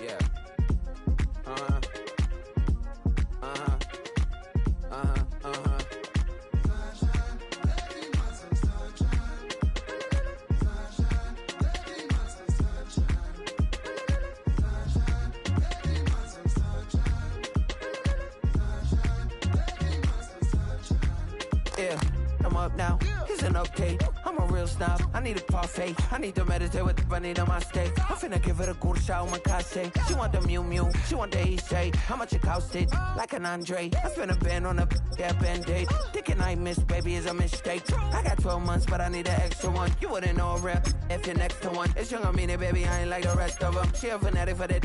Yeah. Uh-huh. Uh-huh. Uh-huh. Uh-huh. Yeah, I'm up now. It's an update. I'm a real snob. I need a parfait. I need to meditate with the bunny on my steak. I'm finna give it a good shot on my case. She want the Mew Mew. She want the EJ. How much it costed? Like an Andre. I spent a band on a that band-aid. Thinking I missed, baby, is a mistake. I got 12 months, but I need an extra one. You wouldn't know a rep if you're next to one. It's young, I mean it, baby. I ain't like the rest of them. She a fanatic for that.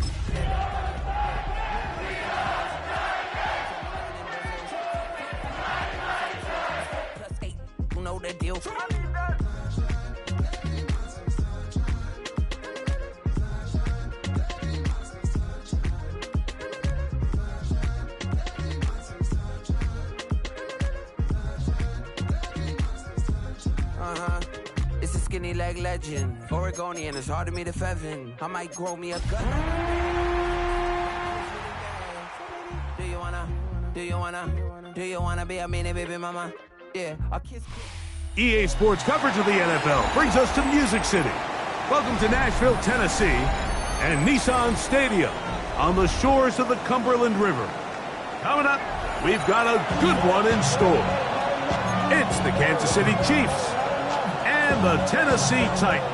Know the deal. It's a skinny leg legend. Oregonian, it's hard to meet a Fevin. I might grow me a gun. Do you wanna be a meanie baby mama? Yeah, I'll kiss. EA Sports coverage of the NFL brings us to Music City. Welcome to Nashville, Tennessee, and Nissan Stadium on the shores of the Cumberland River. Coming up, we've got a good one in store. It's the Kansas City Chiefs and the Tennessee Titans.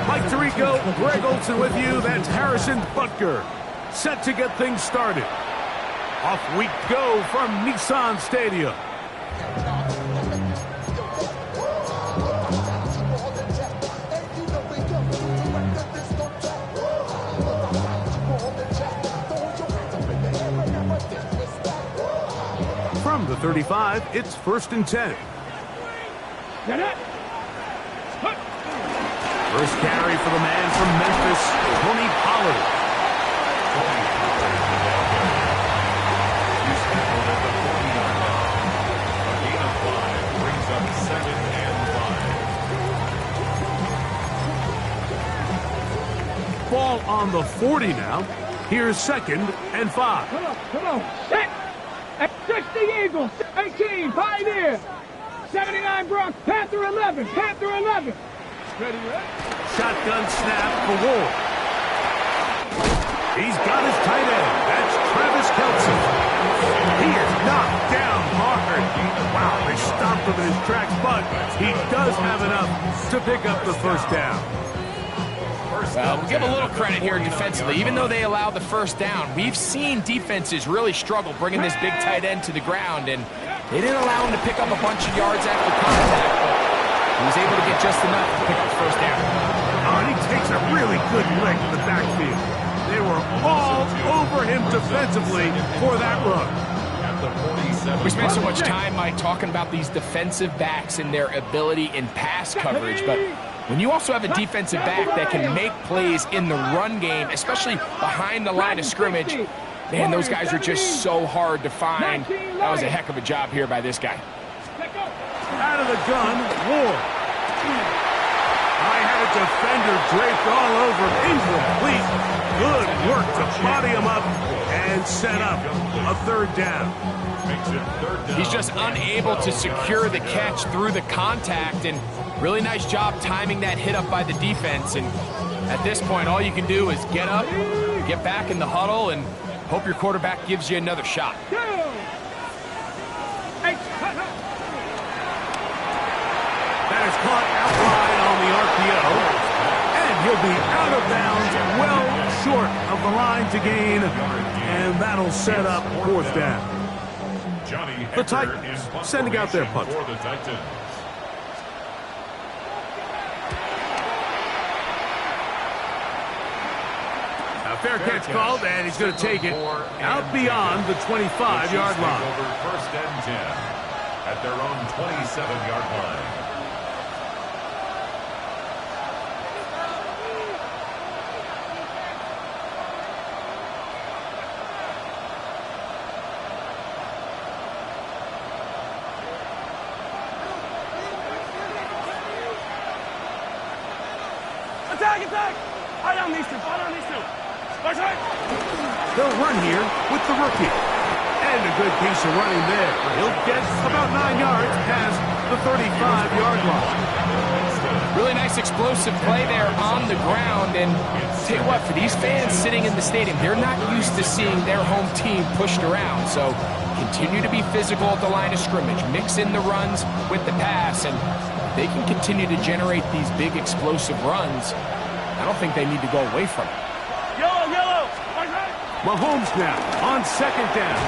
Mike Tirico, Greg Olson with you. That's Harrison Butker. Set to get things started. Off we go from Nissan Stadium. From the 35, it's 1st and 10. First carry for the man from Memphis, Tony Pollard. Ball on the 40 now. Here's 2nd and 5. Come on. Set. 60 Eagles. 18 Pioneer. 79 Bronx. Panther 11. Ready? Shotgun snap for Ward. He's got his tight end. That's Travis Kelce. He is knocked down hard. Wow, they stopped him in his tracks, but he does have enough to pick up the first down. We'll give a little credit here defensively. Even though they allowed the first down, we've seen defenses really struggle bringing this big tight end to the ground, and they didn't allow him to pick up a bunch of yards after contact, but he was able to get just enough to pick up the first down. Oh, and he takes a really good lick in the backfield. They were all over him defensively for that run. We spent so much time, Mike, talking about these defensive backs and their ability in pass coverage, but when you also have a defensive back that can make plays in the run game, especially behind the line of scrimmage, man, those guys are just so hard to find. That was a heck of a job here by this guy. Out of the gun, Ward. I had a defender draped all over. Incomplete. Good work to body him up and set up a 3rd down. He's just unable to secure the catch through the contact, and really nice job timing that hit up by the defense. And at this point, all you can do is get up, get back in the huddle, and hope your quarterback gives you another shot. That is caught outside on the RPO, and he'll be out of bounds, well short of the line to gain, and that'll set up 4th down. The Titans sending out their punter. A fair catch called, and he's going to take it out beyond the 25-yard line. Over 1st and 10 at their own 27-yard line. They'll run here with the rookie. And a good piece of running there. He'll get about 9 yards past the 35-yard line. Really nice explosive play there on the ground. And tell you what, for these fans sitting in the stadium, they're not used to seeing their home team pushed around. So continue to be physical at the line of scrimmage. Mix in the runs with the pass. And they can continue to generate these big explosive runs. I don't think they need to go away from it. Mahomes now on second down.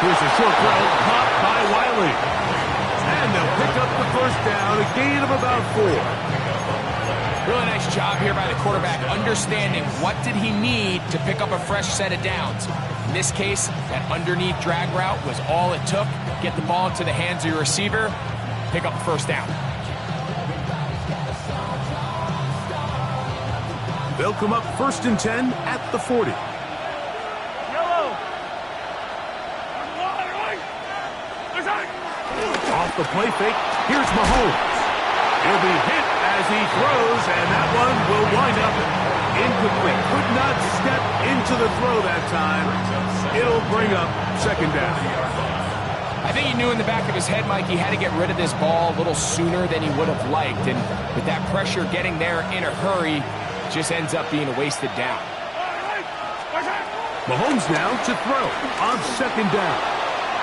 Here's a short throw caught by Wiley. And they'll pick up the first down, a gain of about 4. Really nice job here by the quarterback, understanding what did he need to pick up a fresh set of downs. In this case, that underneath drag route was all it took. Get the ball into the hands of your receiver, pick up the first down. They'll come up 1st and 10 at the 40. Off the play fake, here's Mahomes. He'll be hit as he throws, and that one will wind up incomplete. Could not step into the throw that time. It'll bring up 2nd down. I think he knew in the back of his head, Mike, he had to get rid of this ball a little sooner than he would have liked. And with that pressure getting there in a hurry, just ends up being a wasted down. Mahomes now to throw on 2nd down.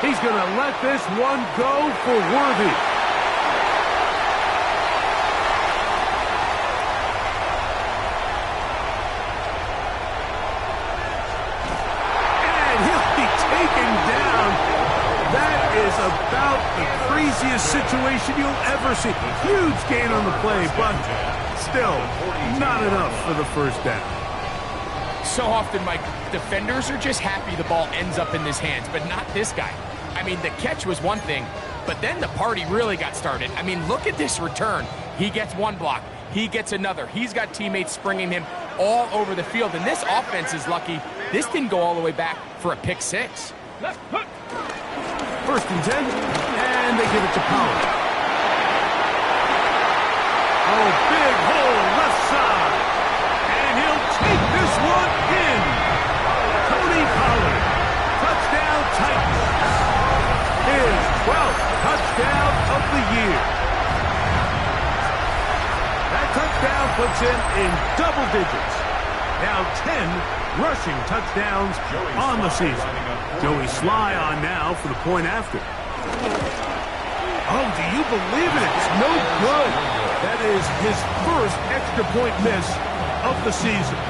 He's going to let this one go for Worthy. And he'll be taken down. That is about the craziest situation you'll ever see. Huge gain on the play, but still not enough for the first down. So often, Mike, defenders are just happy the ball ends up in his hands, but not this guy. I mean, the catch was one thing, but then the party really got started. I mean, look at this return. He gets one block. He gets another. He's got teammates springing him all over the field, and this offense is lucky. This didn't go all the way back for a pick 6. 1st and 10, and they give it to Pollard. Oh, big hole left side, and he'll take this one in. Tony Pollard, touchdown Titans. His 12th touchdown of the year. That touchdown puts him in double digits. Now 10 rushing touchdowns on the season. Joey Sly on now for the point after. Oh, do you believe it? It's no good. That is his first extra point miss of the season.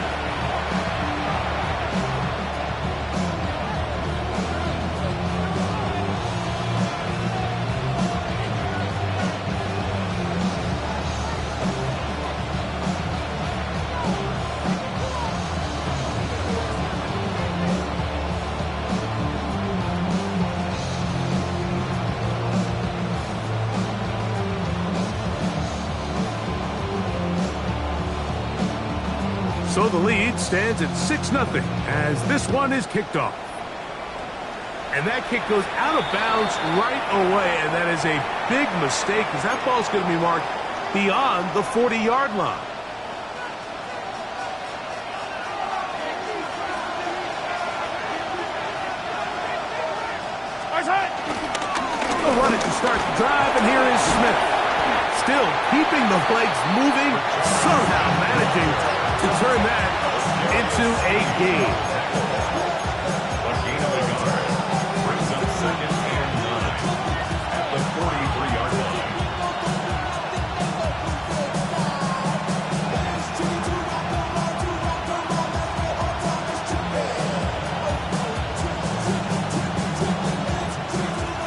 So the lead stands at 6-0 as this one is kicked off. And that kick goes out of bounds right away, and that is a big mistake because that ball's going to be marked beyond the 40-yard line. They'll run it to start the drive, and here is Smith. Still keeping the legs moving, somehow managing to turn that into a gain. Brings up 2nd and 9 at the 43-yard line.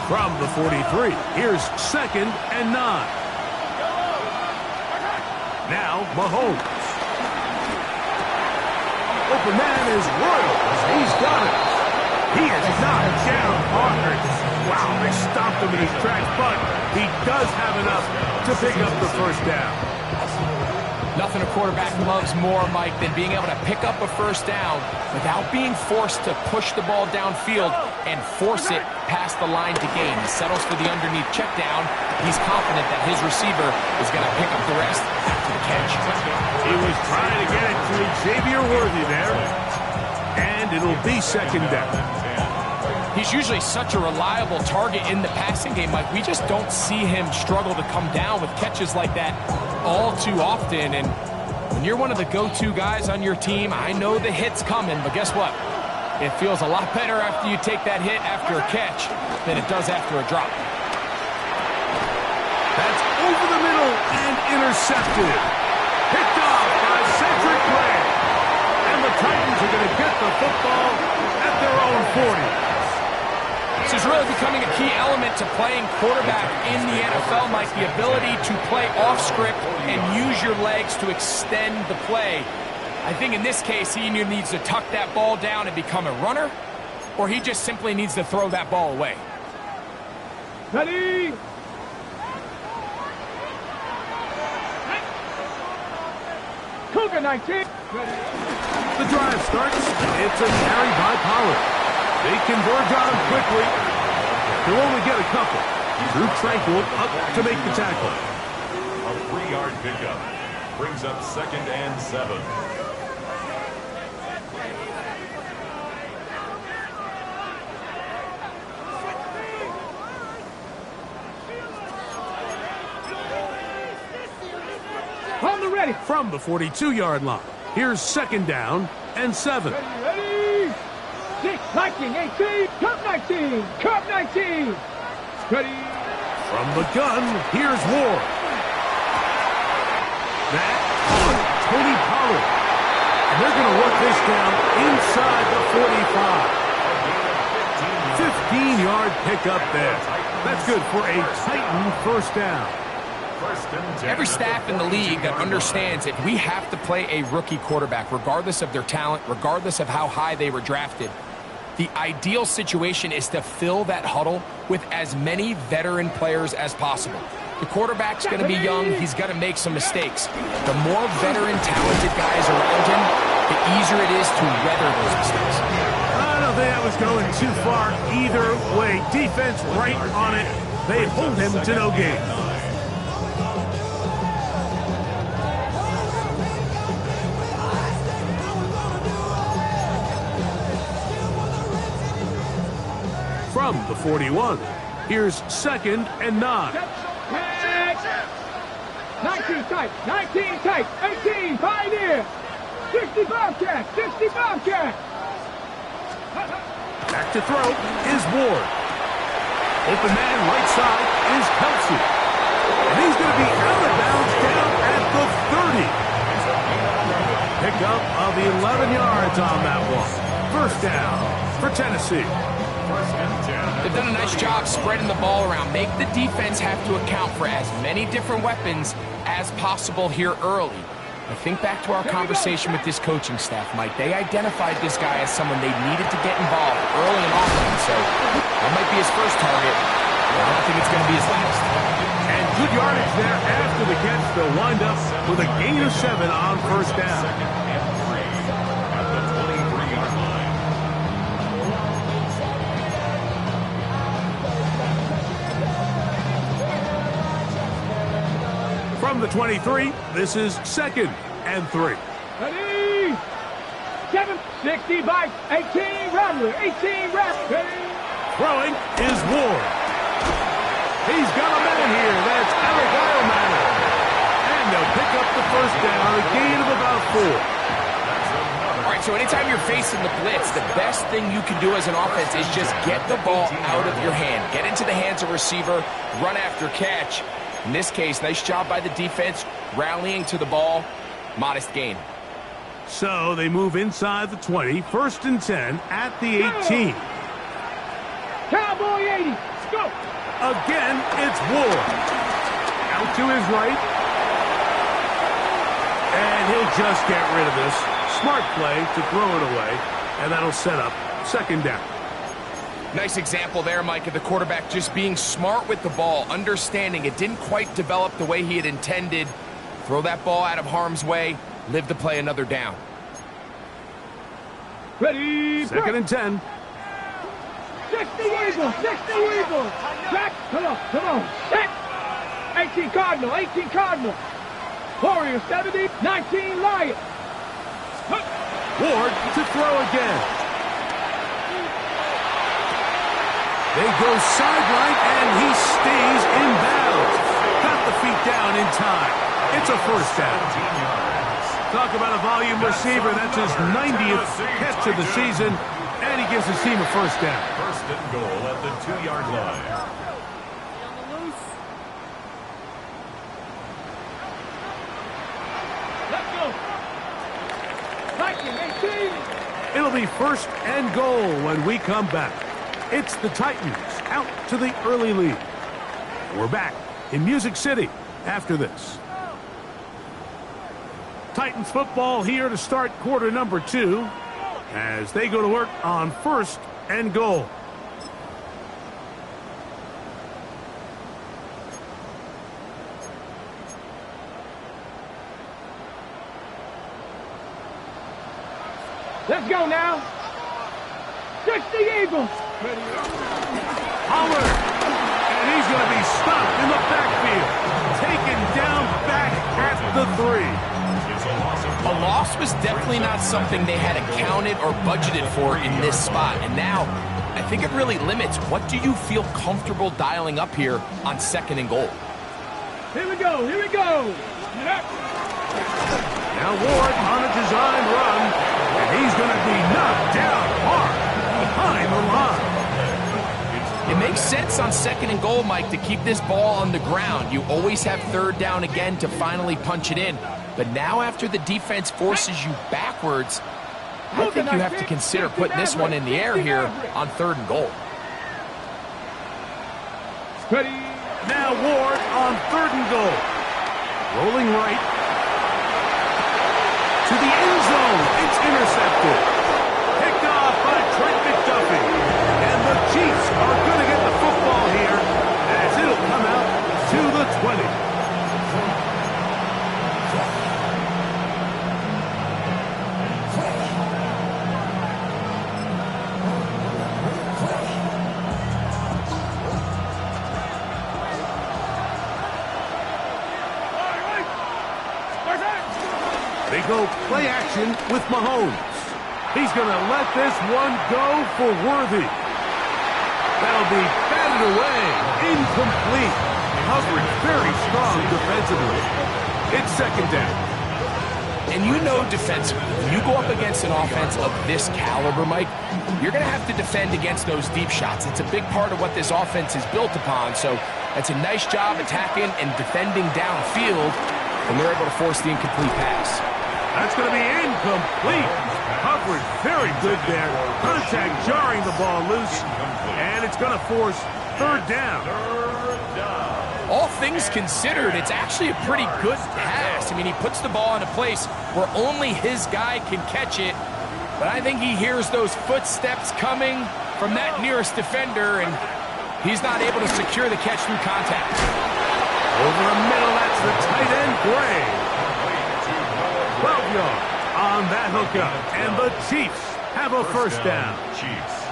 From the 43, here's 2nd and 9. Now Mahomes. Open man is Royals. He's got it. He is knocked down hard. Wow, they stopped him in his tracks, but he does have enough to pick up the first down. Nothing a quarterback loves more, Mike, than being able to pick up a first down without being forced to push the ball downfield and force it past the line to gain. He settles for the underneath check down. He's confident that his receiver is going to pick up the rest after the catch. He was trying to get it to Xavier Worthy there. And it'll be second down. He's usually such a reliable target in the passing game, Mike. We just don't see him struggle to come down with catches like that all too often. And when you're one of the go-to guys on your team, I know the hit's coming, but guess what? It feels a lot better after you take that hit after a catch than it does after a drop. That's over the middle and intercepted. Picked off by Cedric Gray. And the Titans are going to get the football at their own 40. This is really becoming a key element to playing quarterback in the NFL, Mike. The ability to play off script and use your legs to extend the play. I think in this case, he either needs to tuck that ball down and become a runner, or he just simply needs to throw that ball away. Ready? Cougar 19. The drive starts. It's a carry by Pollard. They converge on him quickly. He'll only get a couple. Drew Tranquill up to make the tackle. A 3-yard pickup brings up 2nd and 7. On the ready. From the 42-yard line, here's 2nd down and 7. Ready? 6, 19, 18, Cup 19, Cup 19. Ready? From the gun, here's Ward. That on Tony Pollard. And they're going to work this down inside the 45. 15-yard pickup there. That's good for a Titan first down. Every staff in the league that understands that we have to play a rookie quarterback, regardless of their talent, regardless of how high they were drafted. The ideal situation is to fill that huddle with as many veteran players as possible. The quarterback's going to be young. He's going to make some mistakes. The more veteran, talented guys around him, the easier it is to weather those mistakes. I don't think that was going too far either way. Defense right on it. They hold him to no gain. From the 41, here's 2nd and 9. 19 tight, 19 tight, 18, Pioneer, 60 Bobcat, 60 Bobcat. Back to throw is Ward. Open man right side is Kelsey. And he's going to be out of bounds down at the 30. Pickup of 11 yards on that one. First down for Tennessee. They've done a nice job spreading the ball around. Make the defense have to account for as many different weapons as possible here early. I think back to our conversation with this coaching staff, Mike. They identified this guy as someone they needed to get involved early and often. So that might be his first target, but I don't think it's going to be his last. And good yardage there after the catch. They'll wind up with a gain of 7 on first down. From the 23, this is 2nd and 3. Ready? 7, 60 by 18, Rattler, 18, Rattler. Throwing is Ward. He's got a man here. That's Eric Eilmatter. And they'll pick up the first down, a gain of about 4. All right, so anytime you're facing the blitz, the best thing you can do as an offense is just get the ball out of your hand. Get into the hands of receiver, run after catch. In this case, nice job by the defense, rallying to the ball, modest gain. So they move inside the 20, 1st and 10 at the 18. Cowboy 80, go! Again, it's Ward. Out to his right. And he'll just get rid of this. Smart play to throw it away, and that'll set up 2nd down. Nice example there, Mike, of the quarterback just being smart with the ball, understanding it didn't quite develop the way he had intended. Throw that ball out of harm's way, live to play another down. Ready, Second and 10. 60 Eagles, 60 Eagles. Back, come on, set. 18 Cardinal, 18 Cardinal. Warriors 70, 19 Lions. Ward to throw again. They go sideline, and he stays in bounds. Got the feet down in time. It's a first down. Talk about a volume receiver. That's his 90th catch of the season, and he gives his team a first down. First and goal at the 2-yard line. Let's go. Viking 18. It'll be first and goal when we come back. It's the Titans out to the early lead. We're back in Music City after this. Titans football here to start quarter number 2 as they go to work on first and goal. Let's go now. 60 Eagles. Pollard, and he's going to be stopped in the backfield. Taken down back at the 3. A loss was definitely not something they had accounted or budgeted for in this spot. And now, I think it really limits what do you feel comfortable dialing up here on second and goal. Here we go, here we go. Now Ward on a design run, and he's going to be knocked down hard behind the line. It makes sense on second and goal, Mike, to keep this ball on the ground. You always have third down again to finally punch it in. But now after the defense forces you backwards, I think you have to consider putting this one in the air here on third and goal. Ready. Now Ward on third and goal. Rolling right. To the end zone. It's intercepted. Picked off by Trent McDuffie. And the Chiefs are going to get the football here as it'll come out to the 20. They go play action with Mahomes. He's going to let this one go for Worthy. That'll be batted away. Incomplete. Coverage very strong defensively. It's second down. And you know defensively, when you go up against an offense of this caliber, Mike, you're going to have to defend against those deep shots. It's a big part of what this offense is built upon. So that's a nice job attacking and defending downfield, and they're able to force the incomplete pass. That's going to be incomplete. Coverage very good there. Contact jarring the ball loose, and it's going to force third down. All things considered, it's actually a pretty good pass. I mean, he puts the ball in a place where only his guy can catch it, but I think he hears those footsteps coming from that nearest defender, and he's not able to secure the catch through contact. Over the middle, that's the tight end, Gray. 12 yards on that hookup, and the Chiefs have a first down. Chiefs.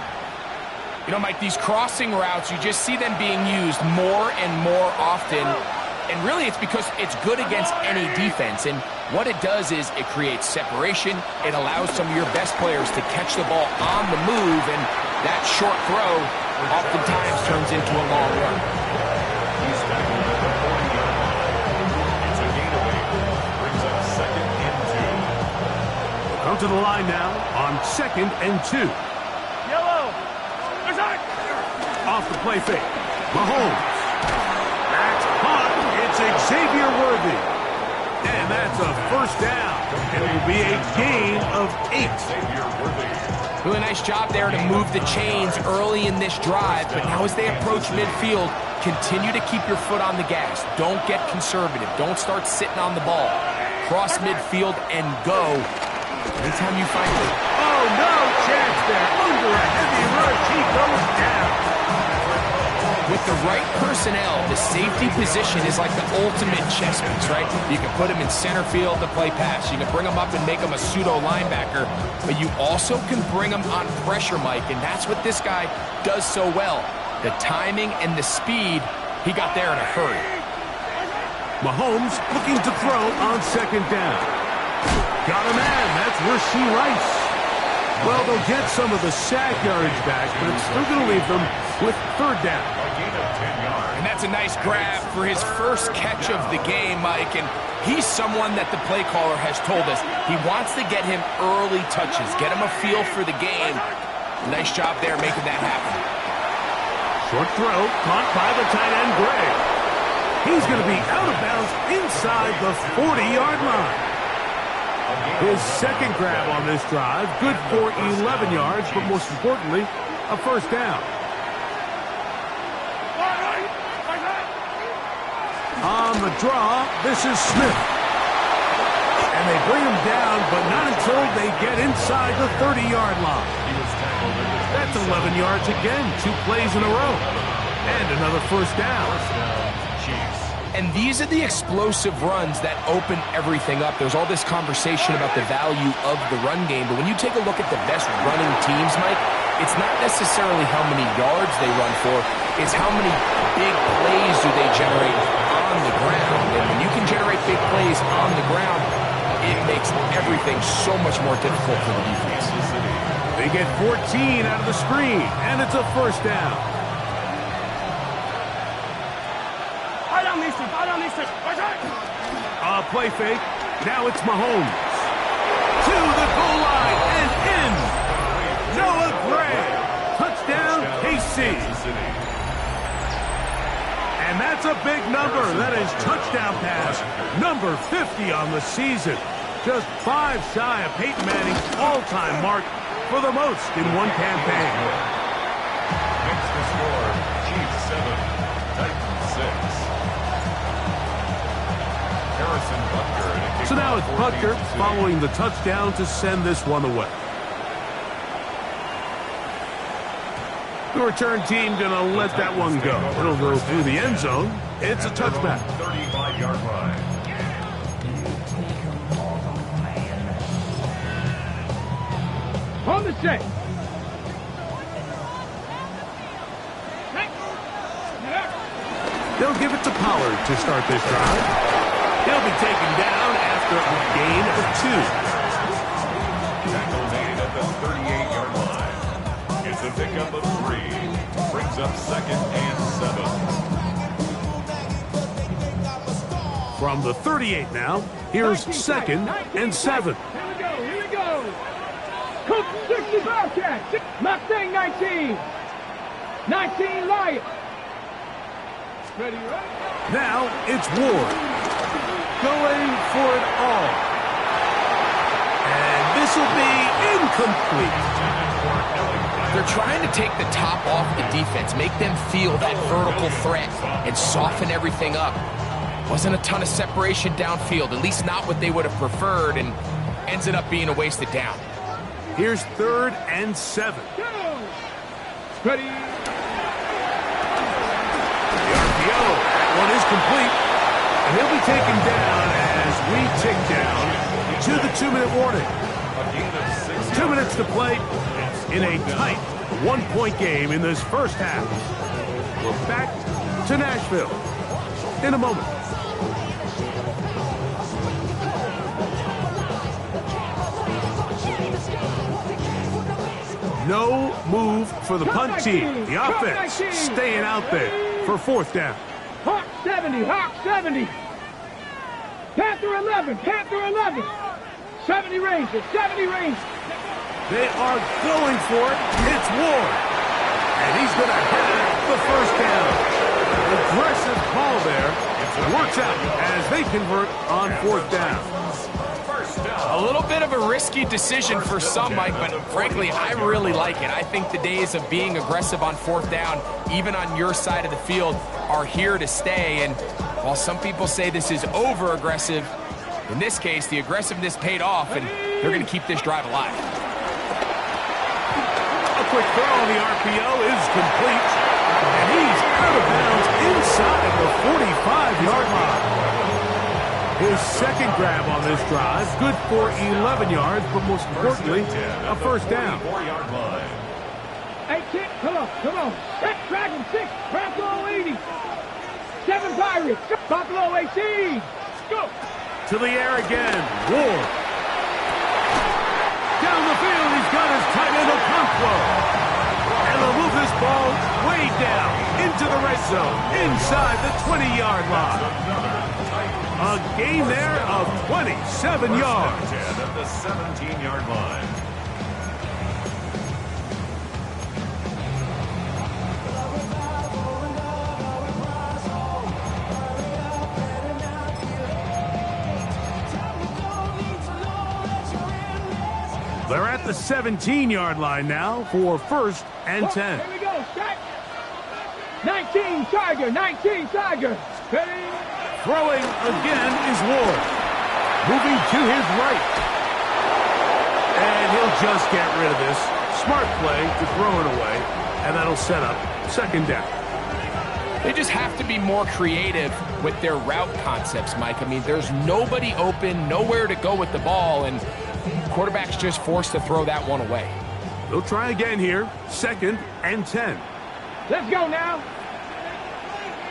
You know, Mike, these crossing routes, you just see them being used more and more often. And really, it's because it's good against any defense. And what it does is it creates separation. It allows some of your best players to catch the ball on the move. And that short throw oftentimes turns into a long run. He's back at the 40-yard line. It's a gain of 8. Brings up second and 2. We'll come to the line now on second and 2. Off the play fake. Mahomes. That's caught. It's Xavier Worthy. And that's a first down. It will be a gain of 8. Xavier Worthy. Really nice job there to move the chains early in this drive. But now as they approach midfield, continue to keep your foot on the gas. Don't get conservative. Don't start sitting on the ball. Cross midfield and go. Anytime you find it. Oh, no chance there. Under a heavy rush, he goes down. With the right personnel, the safety position is like the ultimate chess piece, right? You can put him in center field to play pass. You can bring him up and make him a pseudo linebacker, but you also can bring him on pressure, Mike, and that's what this guy does so well. The timing and the speed, he got there in a hurry. Mahomes looking to throw on second down. Got a man. That's Rashee Rice. Well, they'll get some of the sack yardage back, but it's still going to leave them with third down. And that's a nice grab for his first catch of the game, Mike. And he's someone that the play caller has told us he wants to get him early touches, get him a feel for the game. Nice job there making that happen. Short throw, caught by the tight end, Gray. He's going to be out of bounds inside the 40-yard line. His second grab on this drive, good for 11 yards, but most importantly, a first down. On the draw, this is Smith. And they bring him down, but not until they get inside the 30-yard line. That's 11 yards again, 2 plays in a row. And another first down. And these are the explosive runs that open everything up. There's all this conversation about the value of the run game, but when you take a look at the best running teams, Mike, it's not necessarily how many yards they run for, it's how many big plays do they generate on the ground. And when you can generate big plays on the ground, it makes everything so much more difficult for the defense. They get 14 out of the screen, and it's a first down. Play fake. Now it's Mahomes. To the goal line and in. Noah Gray. Touchdown, KC. And that's a big number. That is touchdown pass number 50 on the season. Just 5 shy of Peyton Manning's all-time mark for the most in one campaign. Next to score, Chiefs 7, Titans 6. So now it's Butker following the touchdown to send this one away. The return team going to let that one go. It'll go through the end zone. It's a touchback. 35-yard line. On the set. They'll give it to Pollard to start this drive. He'll be taken down after a gain of 2. Tackle made at the 38-yard line. It's a pickup of 3. Brings up second and 7. From the 38 now, here's second and 7. Here we go. Coach 60 Bobcats. Mustang 19. 19 Lions. Ready, right? Now it's Ward. Going for it all. And this will be incomplete. They're trying to take the top off the defense, make them feel that vertical threat, and soften everything up. Wasn't a ton of separation downfield, at least not what they would have preferred, and ends up being a wasted down. Here's 3rd and 7. Go. Ready. The RPO, that one is complete. And he'll be taken down as we tick down to the 2-minute warning. 2 minutes to play in a tight 1-point game in this first half. We're back to Nashville in a moment. No move for the punt team. The offense staying out there for 4th down. Hawk 70, Hawk 70. Panther 11, Panther 11. 70 Rangers, 70 Rangers. They are going for it. It's Ward. And he's going to have the first down. Aggressive call there. Works out as they convert on 4th down. A little bit of a risky decision for some, Mike, but frankly, I really like it. I think the days of being aggressive on 4th down, even on your side of the field, are here to stay. And while some people say this is over-aggressive, in this case, the aggressiveness paid off, and they're going to keep this drive alive. A quick throw on the RPO is complete. And he's out of bounds inside the 45-yard line. His second grab on this drive, good for 11 yards, but most importantly, a first down. 4-yard line. 18, come on. Dragon 6, Buffalo 80. 7 Pirates, Buffalo 18. Go. To the air again, Ward. Down the field, he's got his tight end Okonkwo. And they'll move this ball way down into the red zone, inside the 20-yard line. A gain there of 27 yards. At the 17-yard line. They're at the 17-yard line now for first and 10. Here we go, strike. 19 Tiger. Ready? Throwing again is Ward. Moving to his right. And he'll just get rid of this. Smart play to throw it away. And that'll set up second down. They just have to be more creative with their route concepts, Mike. I mean, there's nobody open, nowhere to go with the ball, and quarterback's just forced to throw that one away. They'll try again here. Second and 10. Let's go now.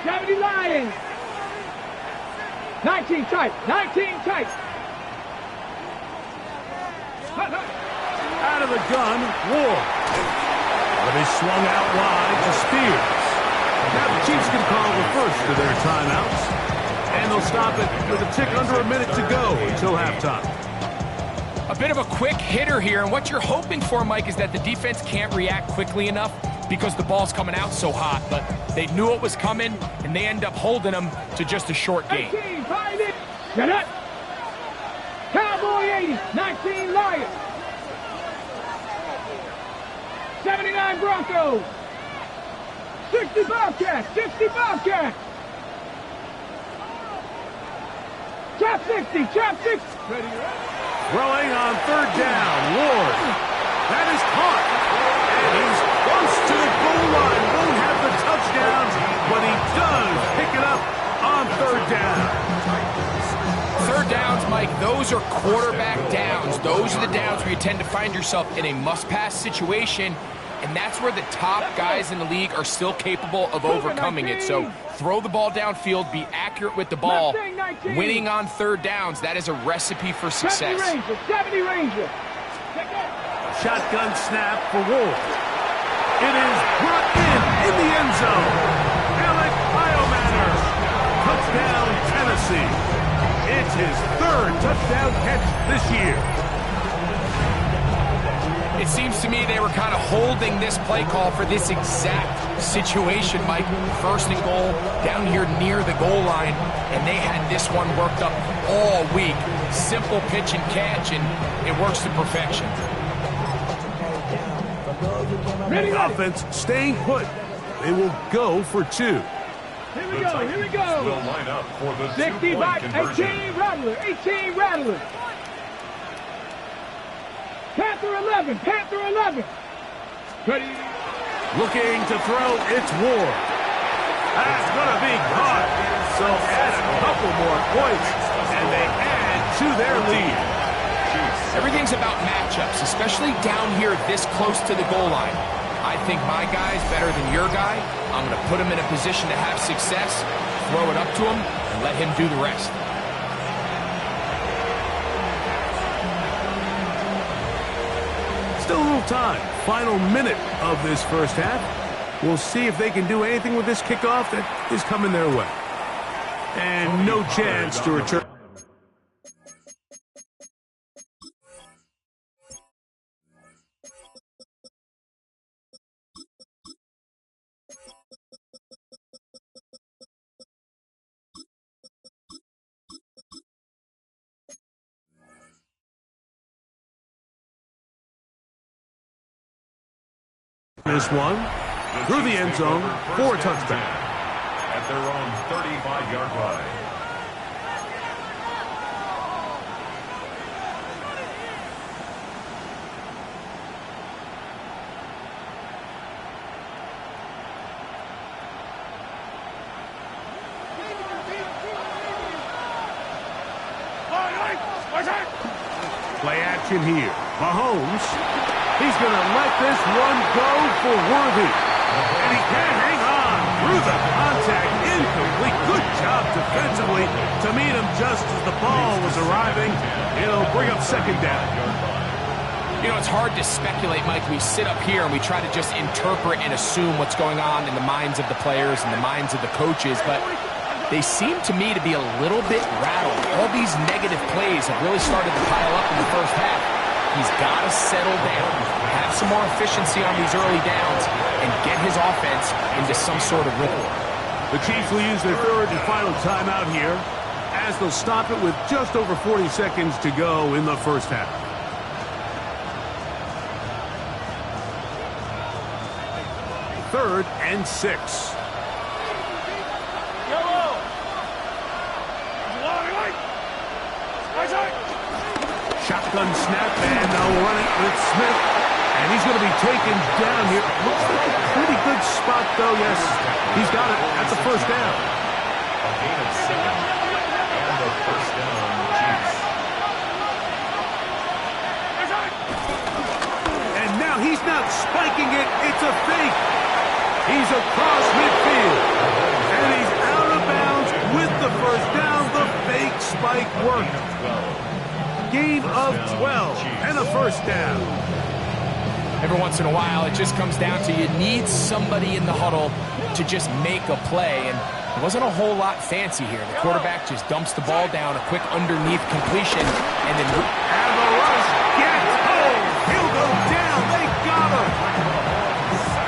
70 Lions. 19 tight. Out of the gun, Ward. But he swung out wide to Spears. Now the Chiefs can call the first of their timeouts. And they'll stop it with a tick under a minute to go until halftime. A bit of a quick hitter here, and what you're hoping for, Mike, is that the defense can't react quickly enough because the ball's coming out so hot, but they knew it was coming, and they end up holding them to just a short gain. 18, find it. Get up. Cowboy 80, 19 Lions. 79 Broncos. 60 Bobcats. Chop 60. Ready. Throwing on third down, Ward. That is caught. And he's close to the goal line. Won't have the touchdown, but he does pick it up on third down. Third downs, Mike, those are quarterback downs. Those are the downs where you tend to find yourself in a must-pass situation, and that's where the top guys in the league are still capable of overcoming it. So throw the ball downfield, be accurate with the ball. Winning on third downs, that is a recipe for success. 70 Ranger. Shotgun snap for Ward. It is brought in the end zone. Alec Biomanner. Touchdown, Tennessee. It's his third touchdown catch this year. It seems to me they were kind of holding this play call for this exact situation, Mike. First and goal, down here near the goal line, and they had this one worked up all week. Simple pitch and catch, and it works to perfection. Ready. Offense staying put. They will go for two. Here we go. Will line up for the 65, two-point conversion. 18 Rattler. Panther 11. Ready. Looking to throw, it's Ward. That's going to be caught. So add a couple more points, and they add to their lead. Everything's about matchups, especially down here this close to the goal line. I think my guy's better than your guy. I'm going to put him in a position to have success, throw it up to him, and let him do the rest. Still a little time. Final minute of this first half. We'll see if they can do anything with this kickoff that is coming their way. And no chance to return. This one through the end zone for a touchdown. At their own 35-yard line. action here. Mahomes, he's going to let this one go for Worthy. And he can't hang on through the contact. Incomplete. Good job defensively to meet him just as the ball was arriving. It'll bring up second down. You know, it's hard to speculate, Mike. We sit up here and we try to just interpret and assume what's going on in the minds of the players and the minds of the coaches, but they seem to me to be a little bit rattled. All these negative plays have really started to pile up in the first half. He's got to settle down, have some more efficiency on these early downs, and get his offense into some sort of rhythm. The Chiefs will use their third and final timeout here as they'll stop it with just over 40 seconds to go in the first half. Third and 6. Shotgun snap, and they'll run it with Smith. And he's going to be taken down here. Looks like a pretty good spot, though. Yes, he's got it. That's a first down. A gain of 7 and the first down, Chiefs. And now he's not spiking it. It's a fake. He's across midfield. And he's out of bounds with the first down. The fake spike worked. Gain of 12 and a first down. Every once in a while, it just comes down to you need somebody in the huddle to just make a play, and it wasn't a whole lot fancy here. The quarterback just dumps the ball down, a quick underneath completion, and then... And the rush gets home. He'll go down. They got him.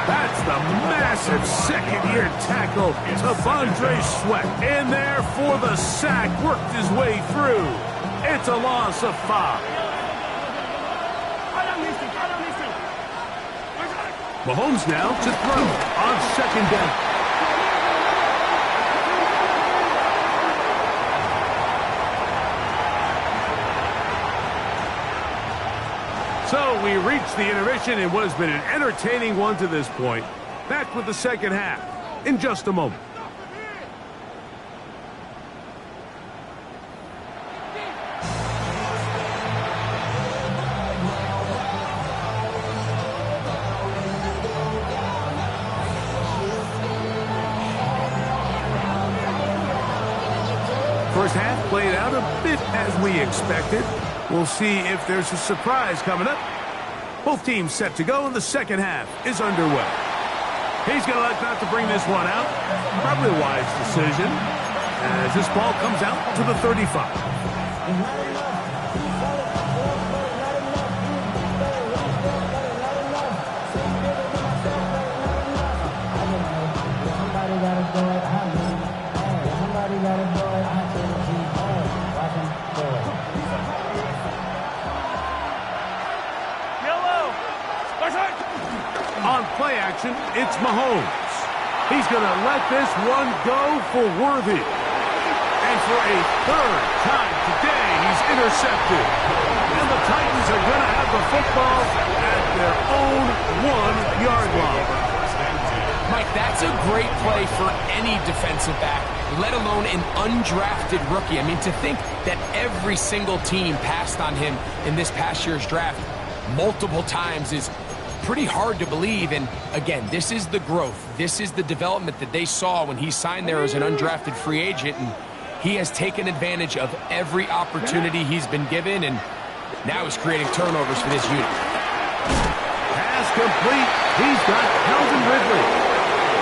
That's the massive second-year tackle to Vondre Sweat. In there for the sack, worked his way through. It's a loss of 5. Mahomes now to throw on second down. So we reach the intermission in what has been an entertaining one to this point. Back with the second half in just a moment. First half played out a bit as we expected. We'll see if there's a surprise coming up. Both teams set to go, and the second half is underway. He's going to elect not to bring this one out. Probably a wise decision as this ball comes out to the 35. On play action, it's Mahomes. He's going to let this one go for Worthy. And for a third time today, he's intercepted. And the Titans are going to have the football at their own 1-yard line. Mike, that's a great play for any defensive back, let alone an undrafted rookie. I mean, to think that every single team passed on him in this past year's draft multiple times is pretty hard to believe. And again, this is the growth. This is the development that they saw when he signed there as an undrafted free agent. And he has taken advantage of every opportunity he's been given. And now he's creating turnovers for this unit. Pass complete. He's got Calvin Ridley.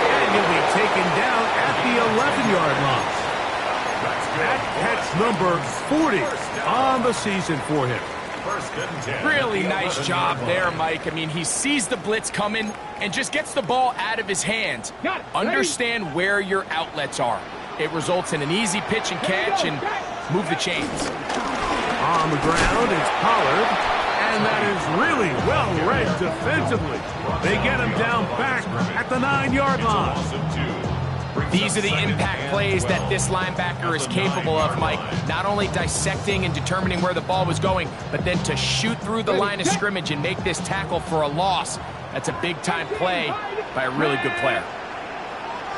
And he'll be taken down at the 11-yard line. That catch number 40 on the season for him. Really nice job there, Mike. I mean, he sees the blitz coming and just gets the ball out of his hands. Understand where your outlets are. It results in an easy pitch and catch and move the chains. On the ground, it's Pollard. And that is really well read defensively. They get him down back at the 9-yard line. These are the impact plays that this linebacker is capable of, Mike. Not only dissecting and determining where the ball was going, but then to shoot through the line of scrimmage and make this tackle for a loss. That's a big-time play by a really good player.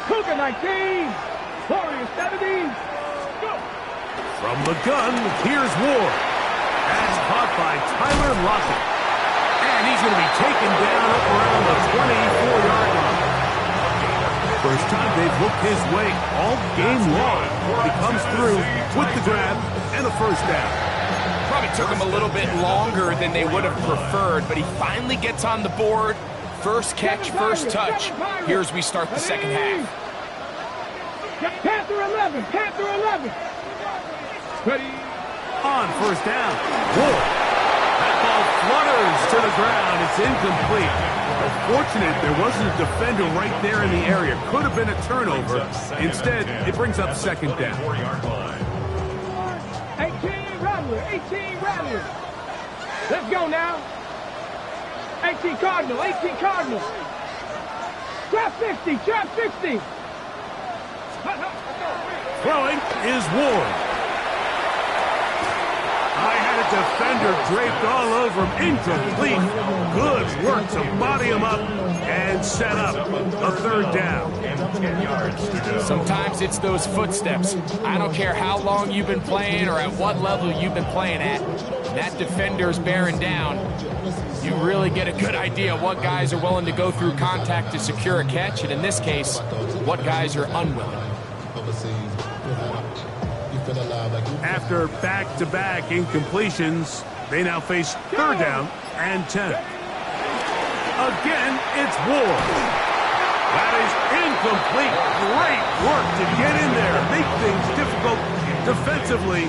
Cougar 19, Warriors 17, go! From the gun, here's Ward. That's caught by Tyler Lockett. And he's going to be taken down up around the 24-yard line. First time they've looked his way all game long. He comes through with the grab and a first down. Probably took him a little bit longer than they would have preferred, but he finally gets on the board. First catch, first touch. Here as we start the second half. Panther 11, Panther 11. Ready. On first down. Whoa. That ball flutters to the ground. It's incomplete. Fortunate there wasn't a defender right there in the area. Could have been a turnover. Instead, it brings up second down. 18 Rattler, 18 Rattler. Let's go now. 18 Cardinal, 18 Cardinal. Trap 60, trap 60. Throwing is Ward. I had a defender draped all over him. Incomplete. Good work to body him up and set up a third down. Sometimes it's those footsteps. I don't care how long you've been playing or at what level you've been playing at. That defender's bearing down. You really get a good idea what guys are willing to go through contact to secure a catch, and in this case, what guys are unwilling. After back-to-back incompletions, they now face third down and 10. Again, it's Ward. That is incomplete. Great work to get in there, make things difficult defensively,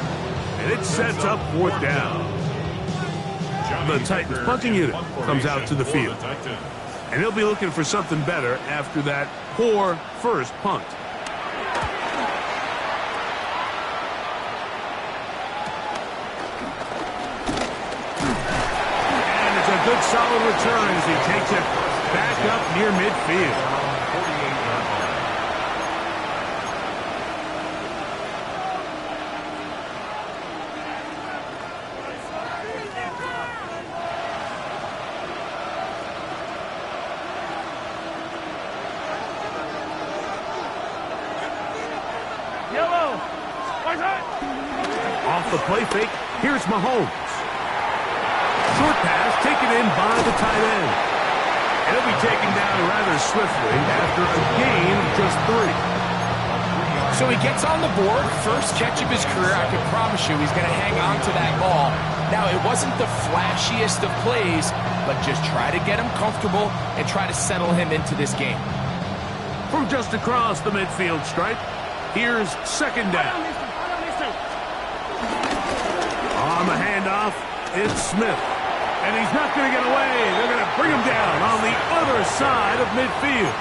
and it sets up fourth down. The Titans punting unit comes out to the field, and he'll be looking for something better after that poor first punt. Good solid return as he takes it back up near midfield. Yellow. Off the play fake, here's Mahomes. Short pass taken in by the tight end. And he'll be taken down rather swiftly after a gain of just 3. So he gets on the board, first catch of his career. I can promise you he's going to hang on to that ball. Now, it wasn't the flashiest of plays, but just try to get him comfortable and try to settle him into this game. From just across the midfield stripe, here's second down. On the handoff, it's Smith. And he's not going to get away. They're going to bring him down on the other side of midfield.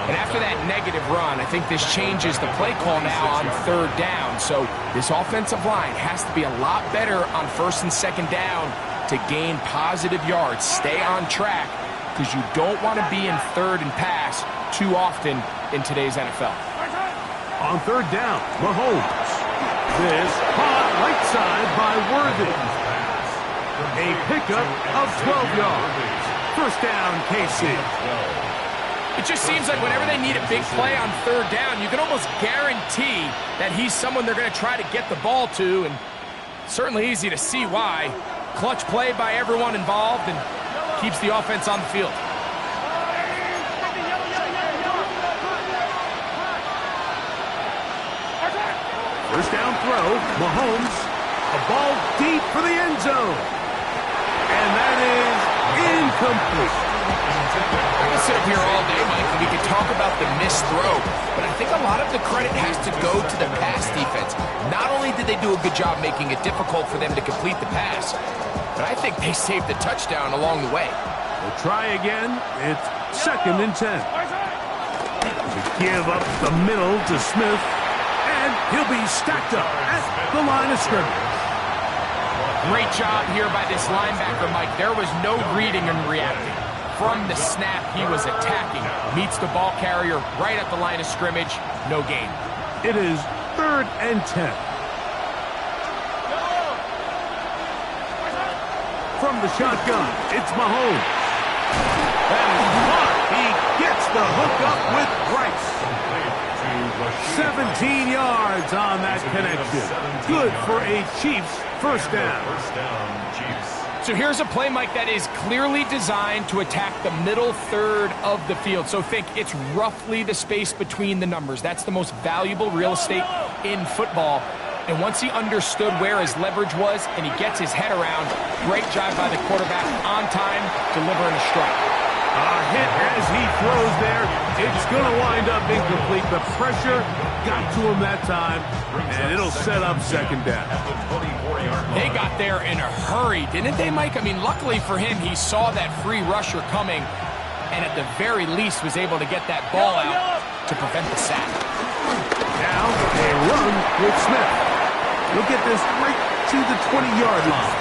And after that negative run, I think this changes the play call now on third down. So this offensive line has to be a lot better on first and second down to gain positive yards. Stay on track because you don't want to be in third and pass too often in today's NFL. On third down, Mahomes. This caught right side by Worthy. A pickup of 12 yards. First down, KC. It just seems like whenever they need a big play on third down, you can almost guarantee that he's someone they're going to try to get the ball to, and certainly easy to see why. Clutch play by everyone involved and keeps the offense on the field. First down throw, Mahomes. A ball deep for the end zone. And that is incomplete. I can sit up here all day, Mike, and we can talk about the missed throw, but I think a lot of the credit has to go to the pass defense. Not only did they do a good job making it difficult for them to complete the pass, but I think they saved the touchdown along the way. We'll try again. It's second and 10. To give up the middle to Smith, and he'll be stacked up at the line of scrimmage. Great job here by this linebacker, Mike. There was no reading and reacting. From the snap, he was attacking. Meets the ball carrier right at the line of scrimmage. No gain. It is third and 10. From the shotgun, it's Mahomes. That is caught. He gets the hook up with Bryce. to 17 yards on that connection. Good for a Chiefs first down. First down, Chiefs. So here's a play, Mike, that is clearly designed to attack the middle third of the field. So think it's roughly the space between the numbers. That's the most valuable real estate in football. And once he understood where his leverage was and he gets his head around, great job by the quarterback on time, delivering a strike. A hit as he throws there. It's going to wind up incomplete. The pressure got to him that time, and it'll set up second down. They got there in a hurry, didn't they, Mike? I mean, luckily for him, he saw that free rusher coming, and at the very least was able to get that ball out to prevent the sack. Now a run with Smith. He'll get this right to the 20-yard line.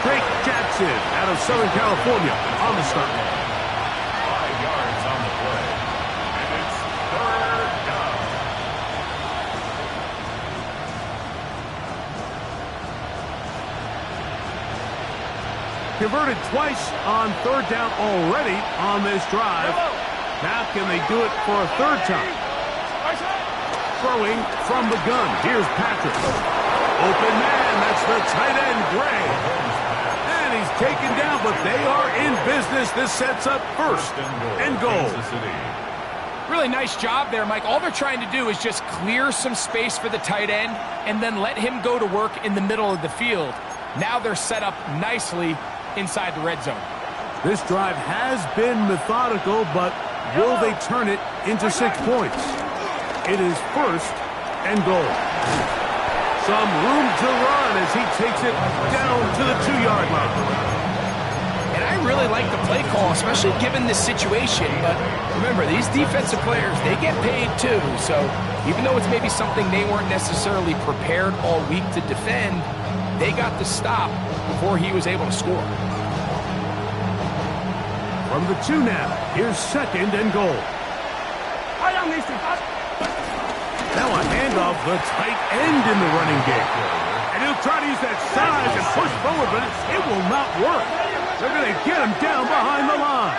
Drake Jackson out of Southern California on the start. 5 yards on the play. And it's third down. Converted twice on third down already on this drive. Now can they do it for a third time? Throwing from the gun. Here's Patrick. Open man. That's the tight end, Gray. And he's taken down, but they are in business. This sets up first and goal. Really nice job there, Mike. All they're trying to do is just clear some space for the tight end and then let him go to work in the middle of the field. Now they're set up nicely inside the red zone. This drive has been methodical, but will they turn it into 6 points? It is first and goal. Some room to run as he takes it down to the 2-yard line. And I really like the play call, especially given this situation. But remember, these defensive players, they get paid too. So even though it's maybe something they weren't necessarily prepared all week to defend, they got the stop before he was able to score. From the 2 now, here's second and goal. Now a handoff, the tight end in the running game. And he'll try to use that size and push forward, but it will not work. They're going to get him down behind the line.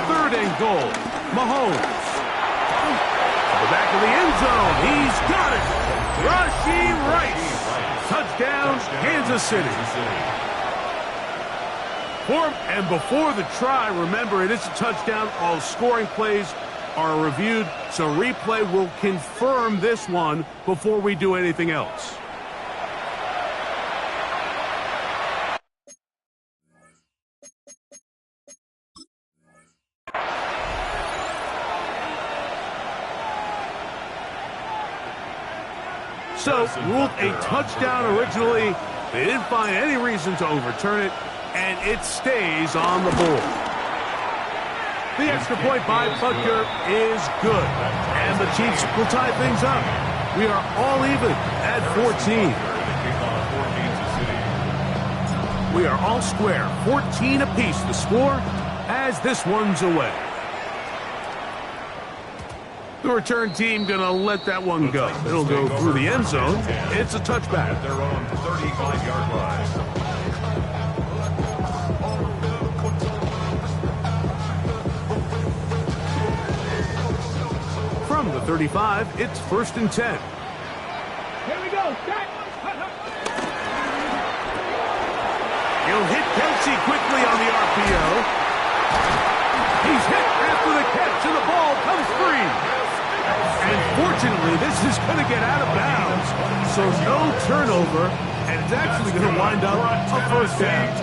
Third and goal, Mahomes. To the back of the end zone, he's got it. Rashee Rice. Touchdown, Kansas City. And before the try, remember, it is a touchdown. All scoring plays are reviewed, so replay will confirm this one before we do anything else. So, ruled a touchdown originally. They didn't find any reason to overturn it, and it stays on the board. The extra point by Butker is good, and the Chiefs will tie things up. We are all even at 14. We are all square, 14 apiece the score as this one's away. The return team going to let that one go. It'll go through the end zone. It's a touchback. At their own 35-yard line. From the 35, it's first and 10. Here we go. Set. He'll hit Kelsey quickly on the RPO. He's hit after the catch, and the ball comes free. And fortunately, this is going to get out of bounds. So no turnover, and it's actually going to wind up a first down.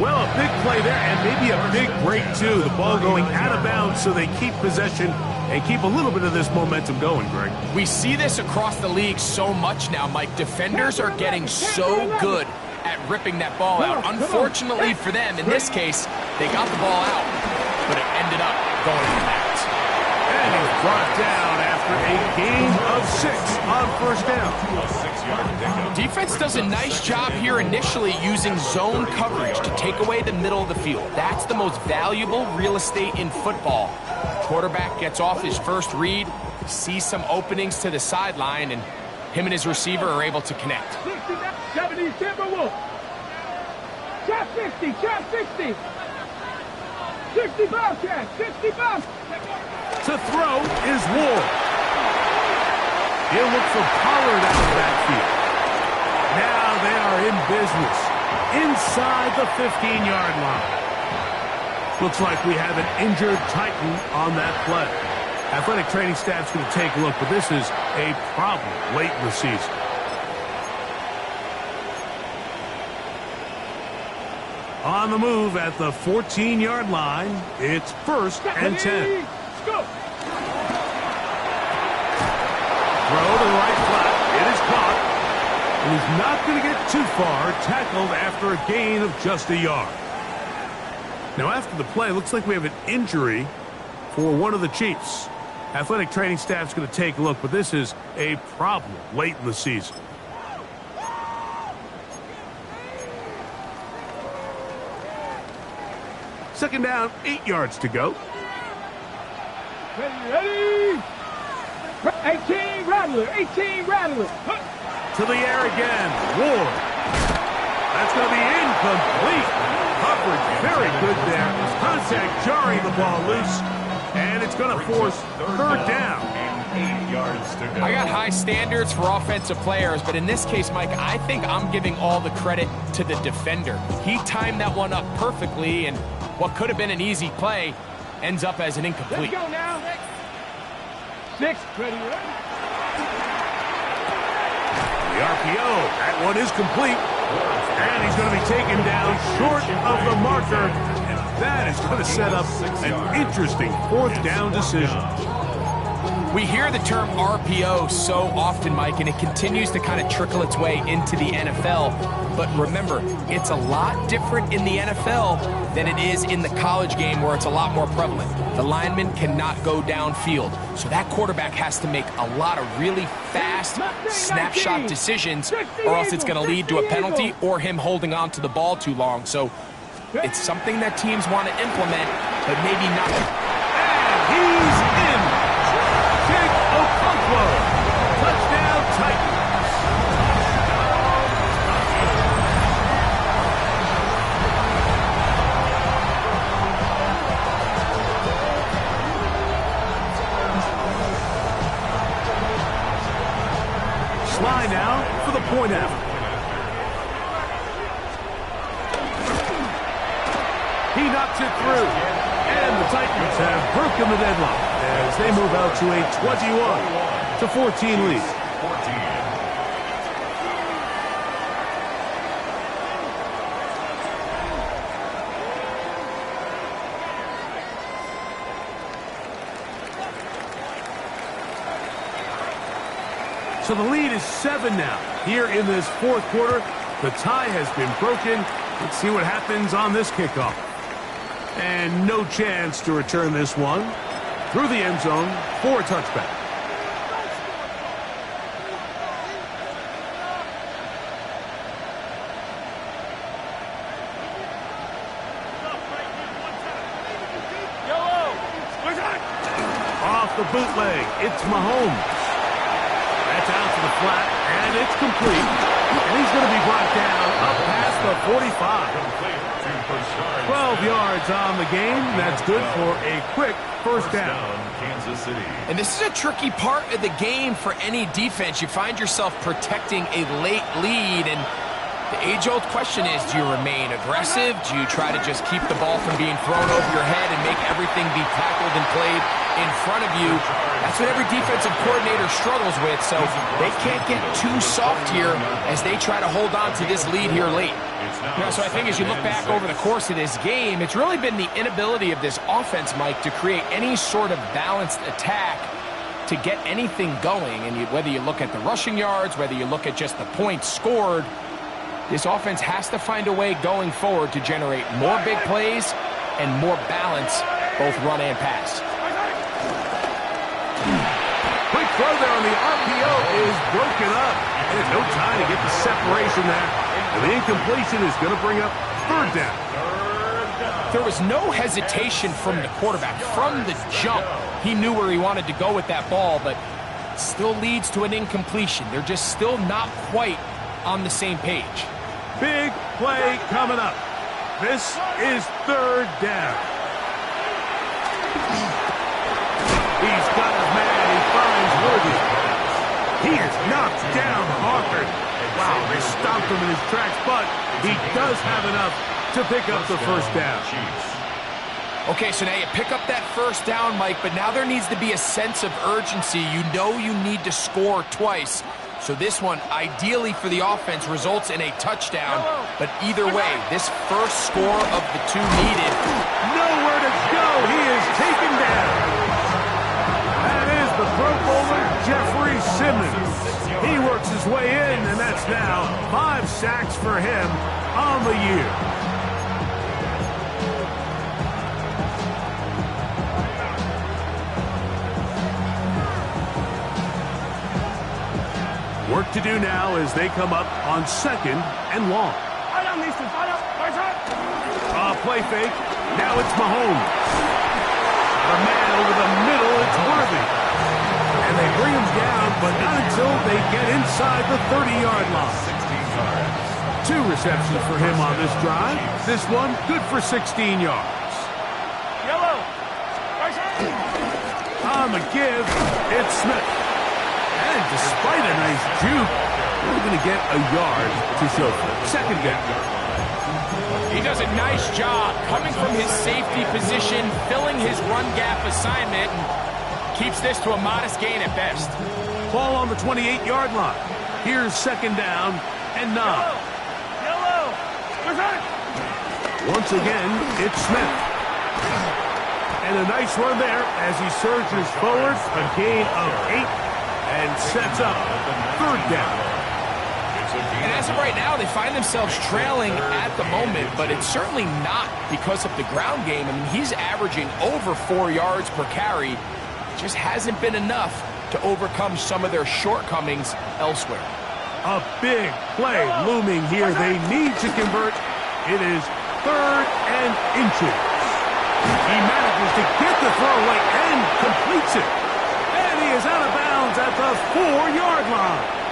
Well, a big play there, and maybe a big break, too. The ball going out of bounds so they keep possession and keep a little bit of this momentum going, Greg. We see this across the league so much now, Mike. Defenders are getting so good at ripping that ball out. Unfortunately for them, in this case, they got the ball out, but it ended up going in the bounds. And he's brought down after a gain of 6 on first down. A 6-yard pickup. Defense does a nice job here initially using zone coverage to take away the middle of the field. That's the most valuable real estate in football. Quarterback gets off his first read, sees some openings to the sideline, and him and his receiver are able to connect. 70 Timberwolves. Shot 60. Shot 60. 60 Bobcats. 60 Bobcats. To throw is Ward. He'll look for Pollard out of the backfield. Now they are in business inside the 15-yard line. Looks like we have an injured Titan on that play. Athletic training staff's going to take a look, but this is a problem late in the season. On the move at the 14-yard line, it's 1st and 10. Go. Throw to the right flat. It is caught. And he's not going to get too far. Tackled after a gain of just a yard. Now after the play, looks like we have an injury for one of the Chiefs. Athletic training staff's going to take a look, but this is a problem late in the season. Second down, 8 yards to go. Ready. 18 Rattler. 18 Rattler. To the air again. Ward. That's going to be incomplete. Coverage very good there. Contact jarring the ball loose. And it's going to force third down. And 8 yards to go. I got high standards for offensive players, but in this case, Mike, I think I'm giving all the credit to the defender. He timed that one up perfectly, and what could have been an easy play ends up as an incomplete. Let's go now. 6. Ready. The RPO. That one is complete. And he's going to be taken down short of the marker. And that is going to set up an interesting 4th down decision. We hear the term RPO so often, Mike, and it continues to kind of trickle its way into the NFL. But remember, it's a lot different in the NFL than it is in the college game where it's a lot more prevalent. The lineman cannot go downfield. So that quarterback has to make a lot of really fast snapshot decisions, or else it's going to lead to a penalty or him holding on to the ball too long. So it's something that teams want to implement, but maybe not. And he's in. Jake Okonkwo. Touchdown Titans. Sly now for the point after. He knocks it through. And the Titans have broken the deadlock as they move out to a 21-14 lead. 14. So the lead is 7 now. Here in this 4th quarter, the tie has been broken. Let's see what happens on this kickoff. And no chance to return this one through the end zone for a touchback. Off the bootleg, it's Mahomes. That's out to the flat, and it's complete. And he's going to be brought down up past the 45. 12 yards on the game. That's good for a quick first down. Kansas City. And this is a tricky part of the game for any defense. You find yourself protecting a late lead, and the age-old question is, do you remain aggressive? Do you try to just keep the ball from being thrown over your head and make everything be tackled and played in front of you? That's what every defensive coordinator struggles with, so they can't get too soft here as they try to hold on to this lead here late. So I think as you look back over the course of this game, it's really been the inability of this offense, Mike, to create any sort of balanced attack to get anything going. And whether you look at the rushing yards, whether you look at just the points scored, this offense has to find a way going forward to generate more big plays and more balance, both run and pass. Quick throw there on the RPO is broken up. And no time to get the separation there. And the incompletion is going to bring up third down. There was no hesitation from the quarterback. From the jump, he knew where he wanted to go with that ball, but it still leads to an incompletion. They're just still not quite on the same page. Big play coming up. This is third down. him in his tracks, but he does have enough to pick up the first down. Okay, so now you pick up that first down, Mike, but now there needs to be a sense of urgency. You know you need to score twice. So this one, ideally for the offense, results in a touchdown. But either way, this first score of the two needed. Nowhere to go. He is taken down. That is the Pro Bowler, Jeffrey Simmons. He works his way in, and that's now 5 sacks for him on the year. Work to do now as they come up on 2nd and long. Play fake. Now it's Mahomes. A man over the middle, it's Worthy. And they bring him down, but not until they get inside the 30-yard line. 2 receptions for him on this drive. This one good for 16 yards. On the give, it's Smith. And despite a nice juke, we're going to get a yard to show for it. 2nd down. He does a nice job coming from his safety position, filling his run gap assignment, and keeps this to a modest gain at best. Ball on the 28-yard line. Here's 2nd down and 9. Once again, it's Smith. And a nice run there as he surges forward, a gain of 8, and sets up 3rd down. And as of right now, they find themselves trailing at the moment, but it's certainly not because of the ground game. I mean, he's averaging over 4 yards per carry. Just hasn't been enough to overcome some of their shortcomings elsewhere. A big play looming here. They need to convert. It is 3rd and inches. He manages to get the throw late and completes it. And he is out of bounds at the 4-yard line.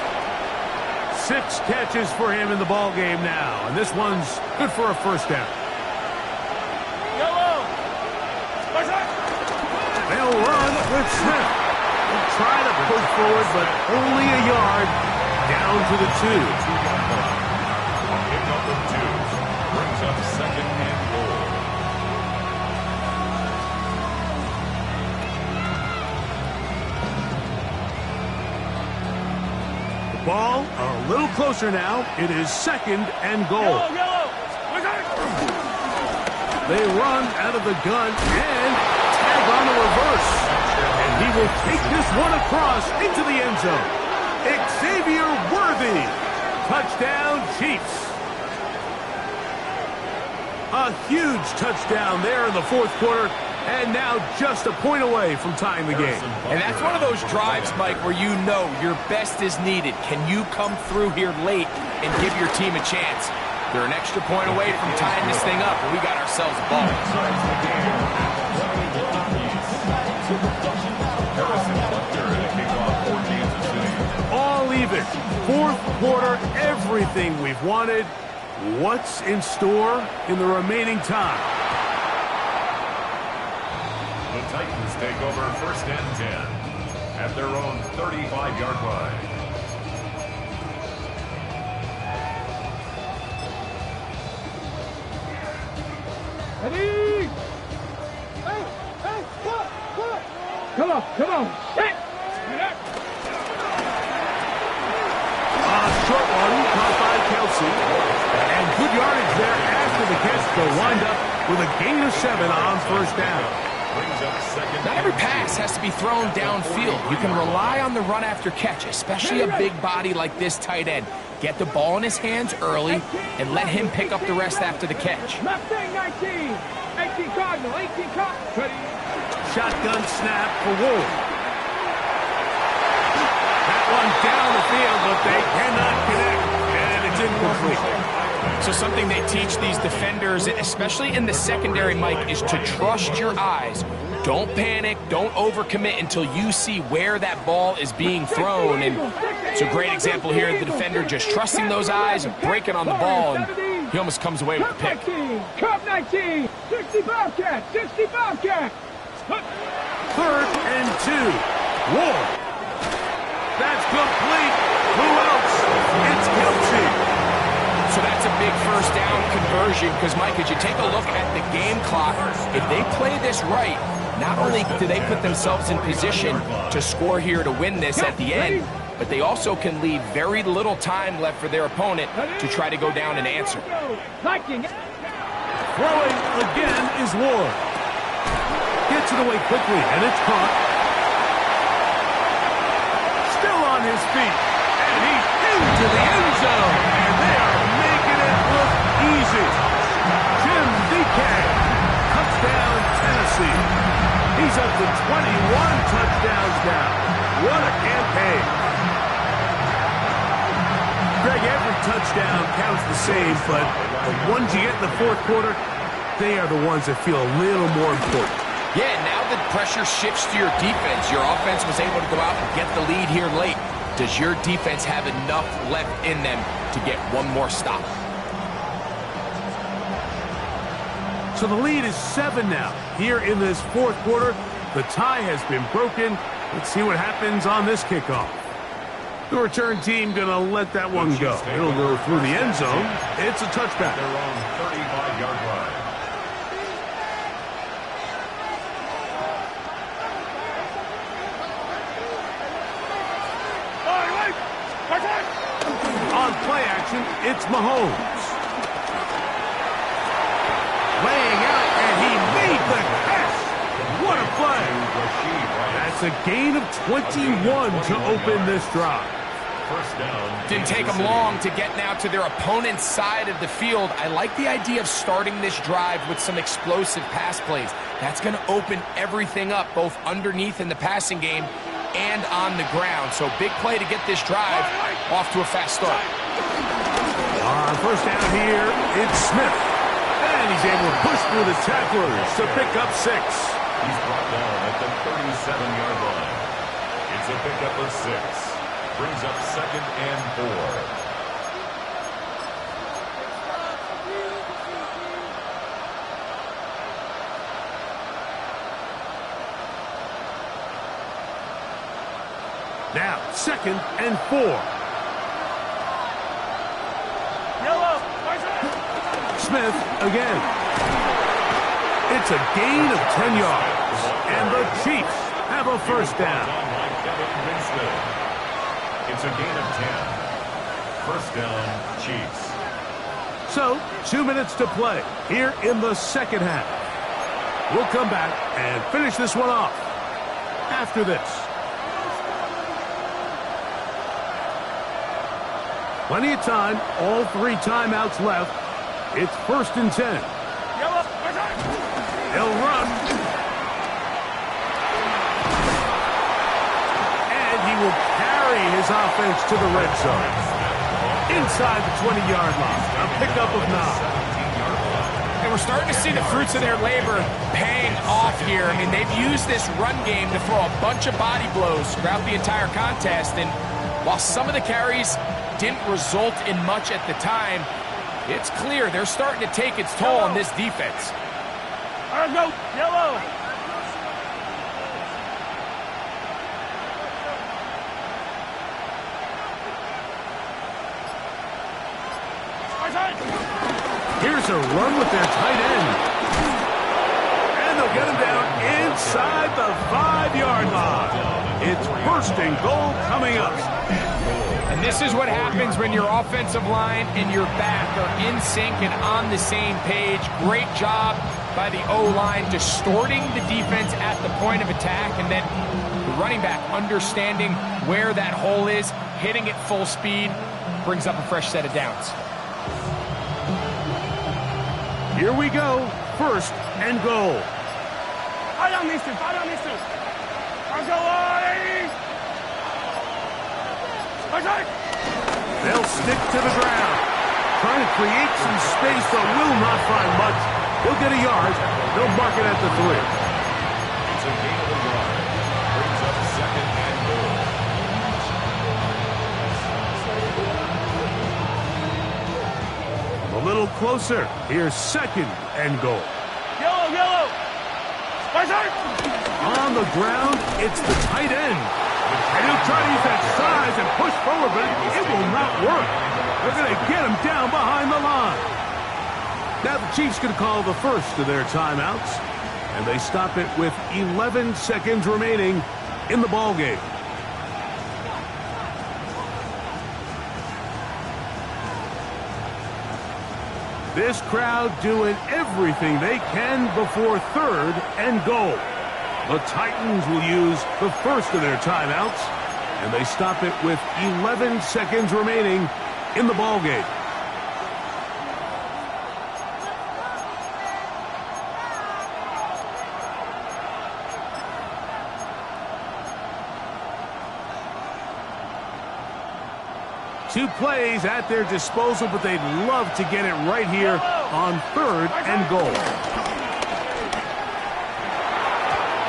6 catches for him in the ball game now, and this one's good for a 1st down. They'll run with Smith. They'll try to push forward, but only a yard down to the 2. Pickup of 2 brings up 2nd and goal. Ball a little closer now. It is 2nd and goal. They run out of the gun and tag on a reverse. And he will take this one across into the end zone. Xavier Worthy. Touchdown, Chiefs. A huge touchdown there in the 4th quarter. And now just a point away from tying the game. And that's one of those drives, Mike, where you know your best is needed. Can you come through here late and give your team a chance? They're an extra point away from tying this thing up, and we got ourselves a ball. All even. 4th quarter, everything we've wanted. What's in store in the remaining time? The Titans take over 1st and 10 at their own 35-yard line. Ready? Hey, what? Come on. Hit! Short one caught by Kelsey. And good yardage there after the catch. They'll wind up with a gain of 7 on 1st down. Not every pass has to be thrown downfield. You can rely on the run after catch, especially a big body like this tight end. Get the ball in his hands early and let him pick up the rest after the catch. Left thing, 19. 18 Cardinal, 18 Cardinal. Ready? Shotgun snap for Wolf. That one down the field, but they cannot connect, and it's incomplete. So something they teach these defenders, especially in the secondary, Mike, is to trust your eyes. Don't panic, don't overcommit until you see where that ball is being thrown. And it's a great example here, the defender just trusting those eyes and breaking on the ball, and he almost comes away with the pick. Cup 19, 65 catch, 65 catch. 3rd and 2. Wolf. That's complete. Who else? It's Kelsey. that's a big first down conversion because, Mike, as you take a look at the game clock, if they play this right, not only do they put themselves in position to score here to win this at the end, but they also can leave very little time left for their opponent to try to go down and answer. Throwing again is Ward. Gets it away quickly, and it's caught. Still on his feet, and he's into the end zone, and they are making it look easy. Jim DK, touchdown Tennessee. He's up to 21 touchdowns now. What a campaign. Greg, every touchdown counts the same, but the ones you get in the fourth quarter, they are the ones that feel a little more important. Yeah, now the pressure shifts to your defense. Your offense was able to go out and get the lead here late. Does your defense have enough left in them to get one more stop? So the lead is 7 now. Here in this fourth quarter, the tie has been broken. Let's see what happens on this kickoff. The return team going to let that one go. It'll go through the end zone. It's a touchback. They're on 35-yard line. On play action, it's Mahomes. Laying out, and he made the catch. What a play. That's a gain of 21 to open this drive. First down. Didn't take them long to get now to their opponent's side of the field. I like the idea of starting this drive with some explosive pass plays. That's going to open everything up, both underneath in the passing game and on the ground. So big play to get this drive off to a fast start. On first down here, it's Smith. And he's able to push through the tacklers to pick up 6. He's brought down at the 37-yard line. It's a pickup of 6. Brings up 2nd and 4. Now, 2nd and 4. Smith again. It's a gain of 10 yards. And the Chiefs have a first down. It's a gain of 10. First down, Chiefs. So, 2 minutes to play here in the second half. We'll come back and finish this one off after this. Plenty of time, all 3 timeouts left. It's 1st and 10. He'll run. And he will carry his offense to the red zone. Inside the 20-yard line. A pickup of 9. And we're starting to see the fruits of their labor paying off here. I mean, they've used this run game to throw a bunch of body blows throughout the entire contest. And while some of the carries didn't result in much at the time, it's clear they're starting to take its toll on this defense. All right, go. Yellow. Here's a run with their tight end. And they'll get him down inside the 5-yard line. It's 1st and goal coming up. And this is what happens when your offensive line and your back are in sync and on the same page. Great job by the O-line distorting the defense at the point of attack, and then the running back understanding where that hole is, hitting it full speed, brings up a fresh set of downs. Here we go. 1st and goal. They'll stick to the ground. Trying to create some space, but will not find much. He'll get a yard. They'll mark it at the 3. It's a gain of a yard. Brings up 2nd and goal. A little closer. Here's 2nd and goal. Yellow. On the ground, it's the tight end. And he'll try to use that size and push forward, but it will not work. They're going to get him down behind the line. Now the Chiefs can call the first of their timeouts, and they stop it with 11 seconds remaining in the ballgame. This crowd doing everything they can before 3rd and goal. The Titans will use the first of their timeouts, and they stop it with 11 seconds remaining in the ballgame. Two plays at their disposal, but they'd love to get it right here on 3rd and goal.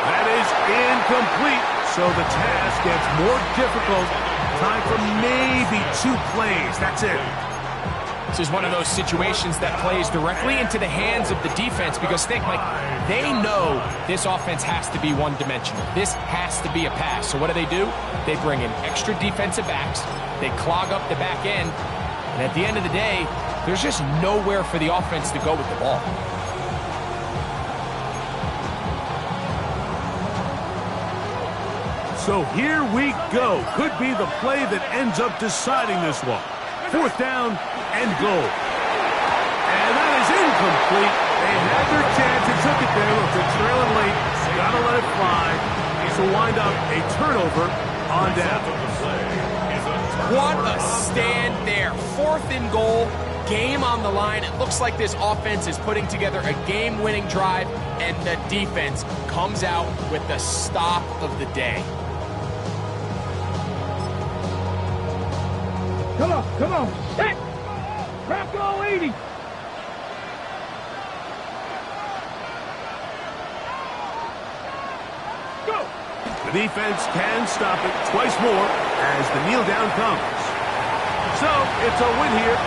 That is incomplete, so the task gets more difficult. Time for maybe 2 plays. That's it. This is one of those situations that plays directly into the hands of the defense because think, like, they know this offense has to be one-dimensional. This has to be a pass. So what do? They bring in extra defensive backs. They clog up the back end. And at the end of the day, there's just nowhere for the offense to go with the ball. So here we go. Could be the play that ends up deciding this one. 4th down and goal. And that is incomplete. They had their chance and took it there. Look, they're trailing late. Got to let it fly. So wind up a turnover on down. What a stand there. 4th and goal. Game on the line. It looks like this offense is putting together a game-winning drive, and the defense comes out with the stop of the day. Come on, set! Crack all 80! Go! The defense can stop it twice more as the kneel down comes. So it's a win here.